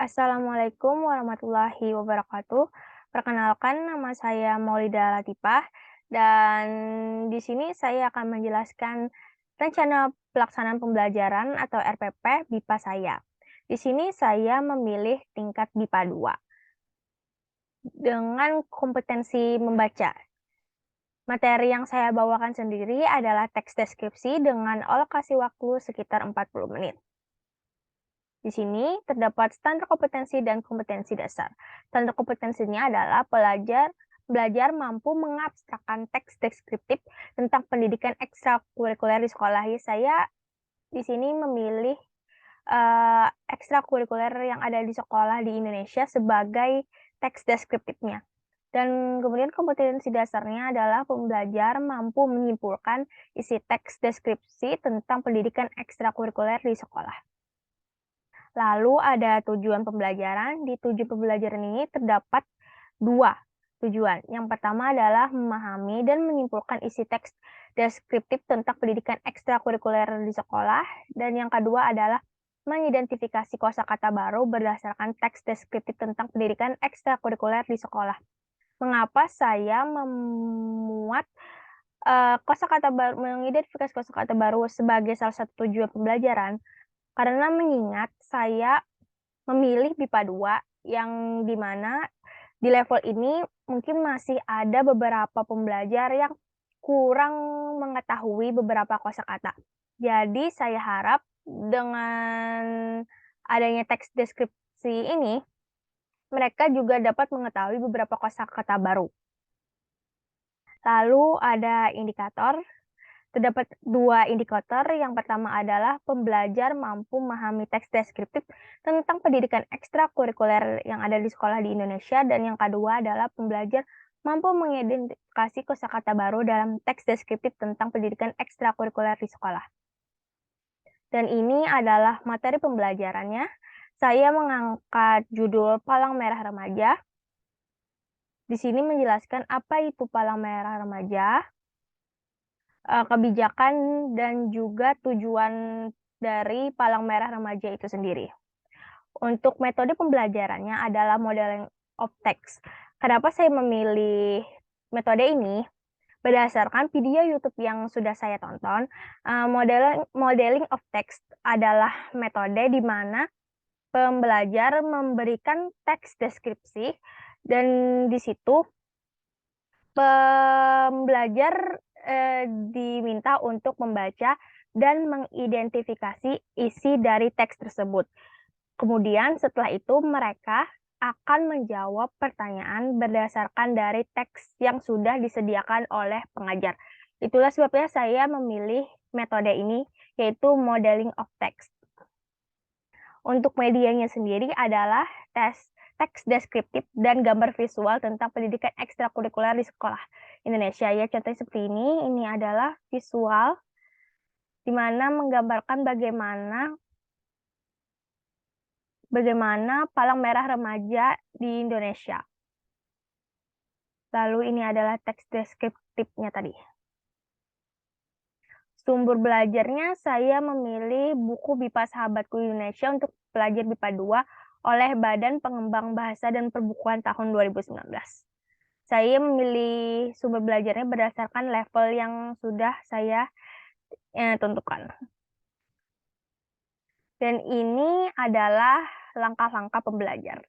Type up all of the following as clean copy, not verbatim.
Assalamualaikum warahmatullahi wabarakatuh. Perkenalkan, nama saya Maulida Latifah, dan di sini saya akan menjelaskan rencana pelaksanaan pembelajaran atau RPP BIPA saya. Di sini saya memilih tingkat BIPA 2 dengan kompetensi membaca. Materi yang saya bawakan sendiri adalah teks deskripsi dengan alokasi waktu sekitar 40 menit. Di sini terdapat standar kompetensi dan kompetensi dasar. Standar kompetensinya adalah belajar mampu mengabstrakkan teks deskriptif tentang pendidikan ekstrakurikuler di sekolah. Saya di sini memilih ekstrakurikuler yang ada di sekolah di Indonesia sebagai teks deskriptifnya. Dan kemudian kompetensi dasarnya adalah pembelajar mampu menyimpulkan isi teks deskripsi tentang pendidikan ekstrakurikuler di sekolah. Lalu ada tujuan pembelajaran. Di tujuan pembelajaran ini terdapat 2 tujuan. Yang pertama adalah memahami dan menyimpulkan isi teks deskriptif tentang pendidikan ekstrakurikuler di sekolah, dan yang kedua adalah mengidentifikasi kosakata baru berdasarkan teks deskriptif tentang pendidikan ekstrakurikuler di sekolah. Mengapa saya memuat kosakata baru, mengidentifikasi kosakata baru sebagai salah satu tujuan pembelajaran? Karena mengingat saya memilih BIPA 2 yang di mana di level ini mungkin masih ada beberapa pembelajar yang kurang mengetahui beberapa kosakata. Jadi saya harap dengan adanya teks deskripsi ini, mereka juga dapat mengetahui beberapa kosakata baru. Lalu ada indikator. Terdapat 2 indikator. Yang pertama adalah pembelajar mampu memahami teks deskriptif tentang pendidikan ekstrakurikuler yang ada di sekolah di Indonesia, dan yang kedua adalah pembelajar mampu mengidentifikasi kosakata baru dalam teks deskriptif tentang pendidikan ekstrakurikuler di sekolah. Dan ini adalah materi pembelajarannya. Saya mengangkat judul Palang Merah Remaja. Di sini menjelaskan apa itu Palang Merah Remaja, kebijakan dan juga tujuan dari Palang Merah Remaja itu sendiri. Untuk metode pembelajarannya adalah modeling of text. Kenapa saya memilih metode ini? Berdasarkan video YouTube yang sudah saya tonton, modeling of text adalah metode di mana pembelajar memberikan teks deskripsi, dan di situ pembelajar diminta untuk membaca dan mengidentifikasi isi dari teks tersebut. Kemudian setelah itu mereka akan menjawab pertanyaan berdasarkan dari teks yang sudah disediakan oleh pengajar. Itulah sebabnya saya memilih metode ini, yaitu modeling of text. Untuk medianya sendiri adalah teks deskriptif dan gambar visual tentang pendidikan ekstrakurikuler di sekolah Indonesia. Ya, contohnya seperti ini adalah visual di mana menggambarkan bagaimana Palang Merah Remaja di Indonesia. Lalu ini adalah teks deskriptifnya tadi. Sumber belajarnya saya memilih buku BIPA Sahabatku Indonesia untuk pelajar BIPA 2 oleh Badan Pengembang Bahasa dan Perbukuan tahun 2019. Saya memilih sumber belajarnya berdasarkan level yang sudah saya tentukan. Dan ini adalah langkah-langkah pembelajar.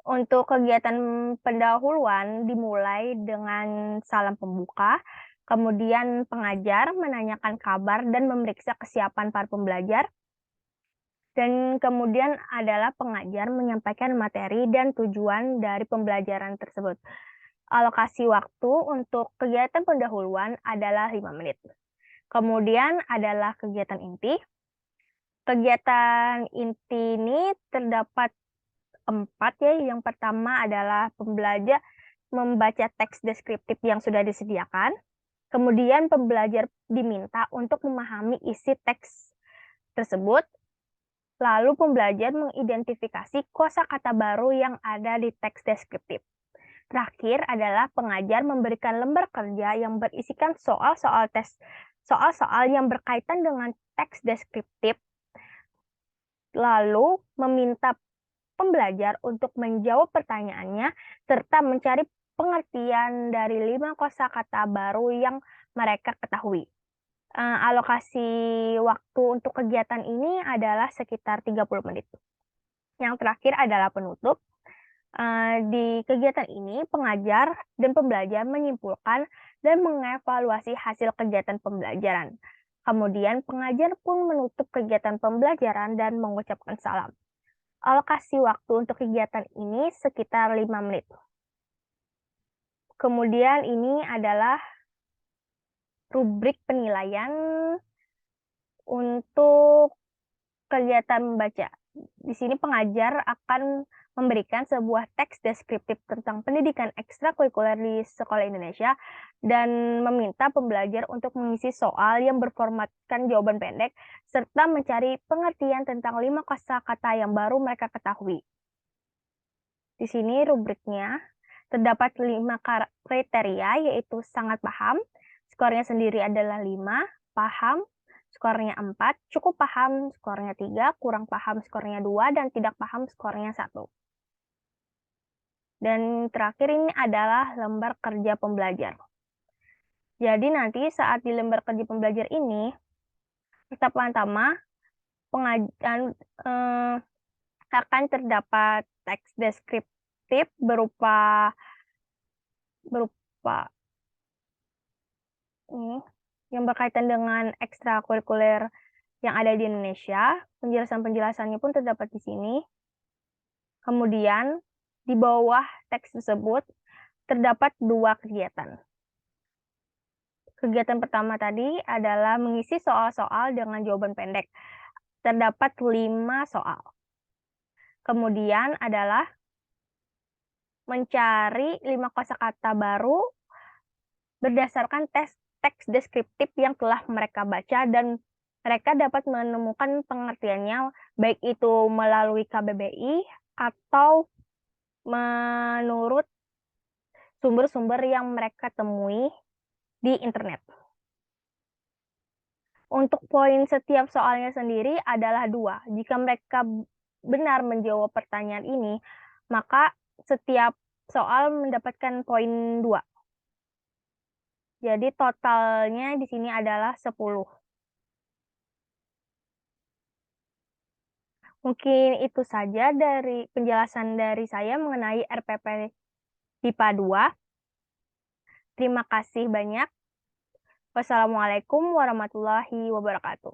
Untuk kegiatan pendahuluan dimulai dengan salam pembuka, kemudian pengajar menanyakan kabar dan memeriksa kesiapan para pembelajar, dan kemudian adalah pengajar menyampaikan materi dan tujuan dari pembelajaran tersebut. Alokasi waktu untuk kegiatan pendahuluan adalah 5 menit. Kemudian adalah kegiatan inti. Kegiatan inti ini terdapat 4 ya. Yang pertama adalah pembelajar membaca teks deskriptif yang sudah disediakan. Kemudian pembelajar diminta untuk memahami isi teks tersebut. Lalu pembelajar mengidentifikasi kosakata baru yang ada di teks deskriptif. Terakhir adalah pengajar memberikan lembar kerja yang berisikan soal-soal yang berkaitan dengan teks deskriptif, lalu meminta pembelajar untuk menjawab pertanyaannya serta mencari pengertian dari 5 kosakata baru yang mereka ketahui. Alokasi waktu untuk kegiatan ini adalah sekitar 30 menit. Yang terakhir adalah penutup. Di kegiatan ini, pengajar dan pembelajar menyimpulkan dan mengevaluasi hasil kegiatan pembelajaran. Kemudian, pengajar pun menutup kegiatan pembelajaran dan mengucapkan salam. Alokasi waktu untuk kegiatan ini sekitar 5 menit. Kemudian ini adalah rubrik penilaian untuk kegiatan membaca. Di sini pengajar akan memberikan sebuah teks deskriptif tentang pendidikan ekstrakurikuler di sekolah Indonesia dan meminta pembelajar untuk mengisi soal yang berformatkan jawaban pendek serta mencari pengertian tentang 5 kosakata yang baru mereka ketahui. Di sini rubriknya terdapat 5 kriteria, yaitu sangat paham, skornya sendiri adalah 5, paham, skornya 4, cukup paham, skornya 3, kurang paham, skornya 2, dan tidak paham, skornya 1. Dan terakhir ini adalah lembar kerja pembelajar. Jadi nanti saat di lembar kerja pembelajar ini, pertama-tama akan terdapat teks deskriptif berupa ini yang berkaitan dengan ekstrakurikuler yang ada di Indonesia. Penjelasan-penjelasannya pun terdapat di sini. Kemudian, di bawah teks tersebut terdapat 2 kegiatan. Kegiatan pertama tadi adalah mengisi soal-soal dengan jawaban pendek. Terdapat 5 soal. Kemudian adalah mencari 5 kosakata baru berdasarkan teks deskriptif yang telah mereka baca dan mereka dapat menemukan pengertiannya baik itu melalui KBBI atau menurut sumber-sumber yang mereka temui di internet. Untuk poin setiap soalnya sendiri adalah 2. Jika mereka benar menjawab pertanyaan ini, maka setiap soal mendapatkan poin 2. Jadi totalnya di sini adalah 10. Mungkin itu saja dari penjelasan dari saya mengenai RPP MIPA 2. Terima kasih banyak. Wassalamualaikum warahmatullahi wabarakatuh.